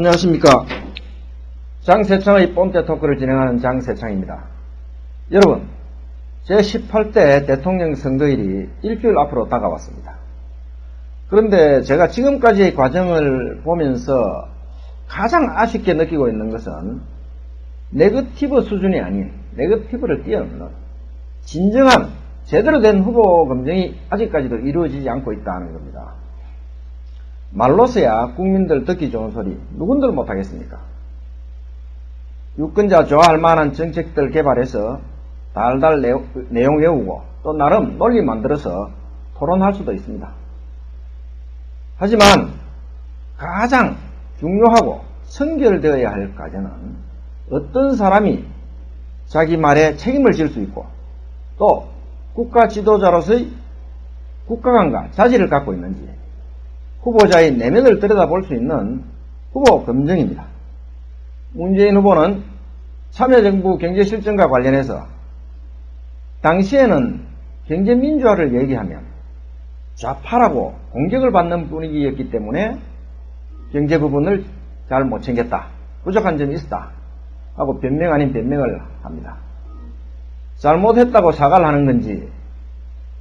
안녕하십니까. 장세창의 뽐때 토크를 진행하는 장세창입니다. 여러분, 제18대 대통령 선거일이 일주일 앞으로 다가왔습니다. 그런데 제가 지금까지의 과정을 보면서 가장 아쉽게 느끼고 있는 것은 네거티브 수준이 아닌 네거티브를 뛰어넘는 진정한 제대로 된 후보 검증이 아직까지도 이루어지지 않고 있다는 겁니다. 말로서야 국민들 듣기 좋은 소리 누군들 못하겠습니까? 유권자 좋아할 만한 정책들 개발해서 달달 내용 외우고 또 나름 논리 만들어서 토론할 수도 있습니다. 하지만 가장 중요하고 선결되어야 할 과제는 어떤 사람이 자기 말에 책임을 질 수 있고 또 국가 지도자로서의 국가감과 자질을 갖고 있는지 후보자의 내면을 들여다볼 수 있는 후보 검증입니다. 문재인 후보는 참여정부 경제실정과 관련해서 당시에는 경제민주화를 얘기하면 좌파라고 공격을 받는 분위기였기 때문에 경제 부분을 잘 못 챙겼다, 부족한 점이 있었다 하고 변명 아닌 변명을 합니다. 잘못했다고 사과를 하는 건지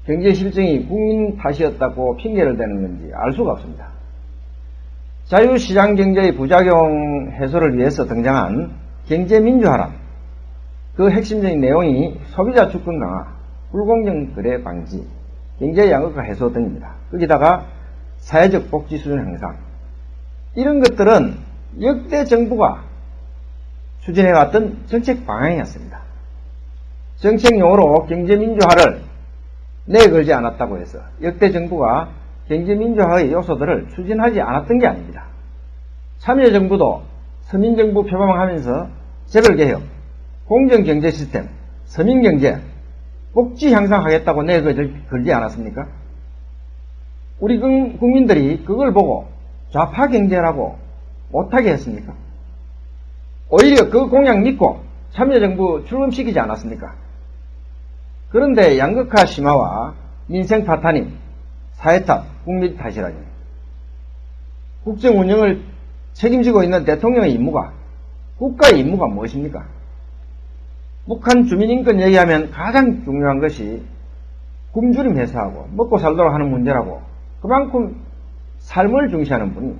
경제실정이 국민 탓이었다고 핑계를 대는 건지 알 수가 없습니다. 자유시장경제의 부작용 해소를 위해서 등장한 경제민주화란 그 핵심적인 내용이 소비자 주권 강화, 불공정 거래 방지, 경제 양극화 해소 등입니다. 거기다가 사회적 복지 수준 향상, 이런 것들은 역대 정부가 추진해왔던 정책 방향이었습니다. 정책용어로 경제민주화를 내걸지 않았다고 해서 역대 정부가 경제민주화의 요소들을 추진하지 않았던 게 아닙니다. 참여정부도 서민정부 표방하면서 재벌개혁, 공정경제시스템, 서민경제, 복지 향상하겠다고 내걸지 않았습니까? 우리 국민들이 그걸 보고 좌파 경제라고 못하게 했습니까? 오히려 그 공약 믿고 참여정부 출범시키지 않았습니까? 그런데 양극화 심화와 민생 파탄이 사회탓, 국민 탓이라니. 국정 운영을 책임지고 있는 대통령의 임무가, 국가의 임무가 무엇입니까? 북한 주민인권 얘기하면 가장 중요한 것이 굶주림 해소하고 먹고 살도록 하는 문제라고, 그만큼 삶을 중시하는 분이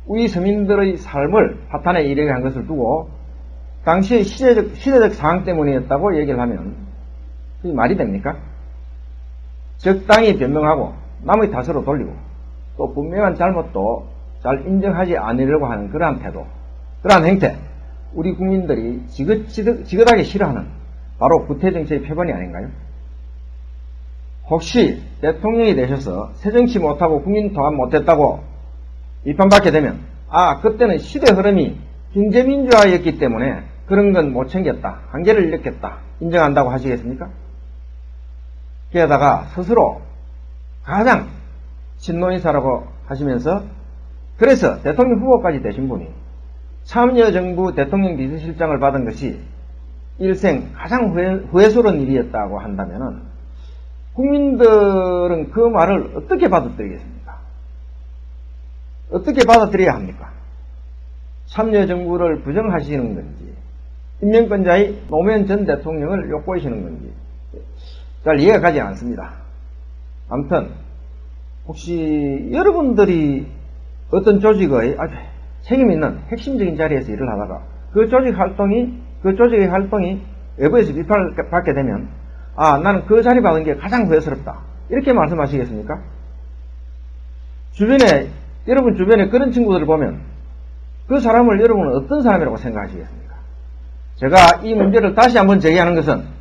우리 서민들의 삶을 파탄에 이르게 한 것을 두고 당시의 시대적 상황 때문이었다고 얘기를 하면 그게 말이 됩니까? 적당히 변명하고 남의 탓으로 돌리고 또 분명한 잘못도 잘 인정하지 않으려고 하는 그러한 태도, 그러한 행태, 우리 국민들이 지긋하게 싫어하는 바로 구태정치의 표본이 아닌가요? 혹시 대통령이 되셔서 새정치 못하고 국민 통합 못했다고 비판받게 되면 그때는 시대 흐름이 경제민주화였기 때문에 그런 건 못 챙겼다, 한계를 일으켰다 인정한다고 하시겠습니까? 게다가 스스로 가장 친노인사라고 하시면서 그래서 대통령 후보까지 되신 분이 참여정부 대통령 비서실장을 받은 것이 일생 가장 후회스러운 일이었다고 한다면 국민들은 그 말을 어떻게 받아들이겠습니까? 어떻게 받아들여야 합니까? 참여정부를 부정하시는 건지 임명권자의 노무현 전 대통령을 욕보이시는 건지 잘 이해가 가지 않습니다. 아무튼 혹시 여러분들이 어떤 조직의 아주 책임 있는 핵심적인 자리에서 일을 하다가 그 조직의 활동이 외부에서 비판을 받게 되면 나는 그 자리 받은 게 가장 후회스럽다 이렇게 말씀하시겠습니까? 여러분 주변에 그런 친구들을 보면 그 사람을 여러분은 어떤 사람이라고 생각하시겠습니까? 제가 이 문제를 다시 한번 제기하는 것은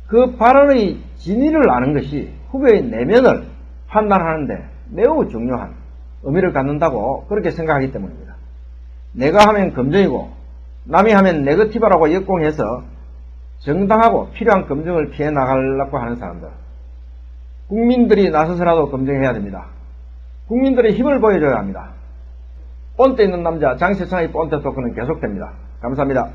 그 발언의 진위를 아는 것이 후보의 내면을 판단하는데 매우 중요한 의미를 갖는다고 그렇게 생각하기 때문입니다. 내가 하면 검증이고 남이 하면 네거티브라고 역공해서 정당하고 필요한 검증을 피해 나가려고 하는 사람들, 국민들이 나서서라도 검증해야 됩니다. 국민들의 힘을 보여줘야 합니다. 뽐때 있는 남자 장세창의 뽐때 토크는 계속됩니다. 감사합니다.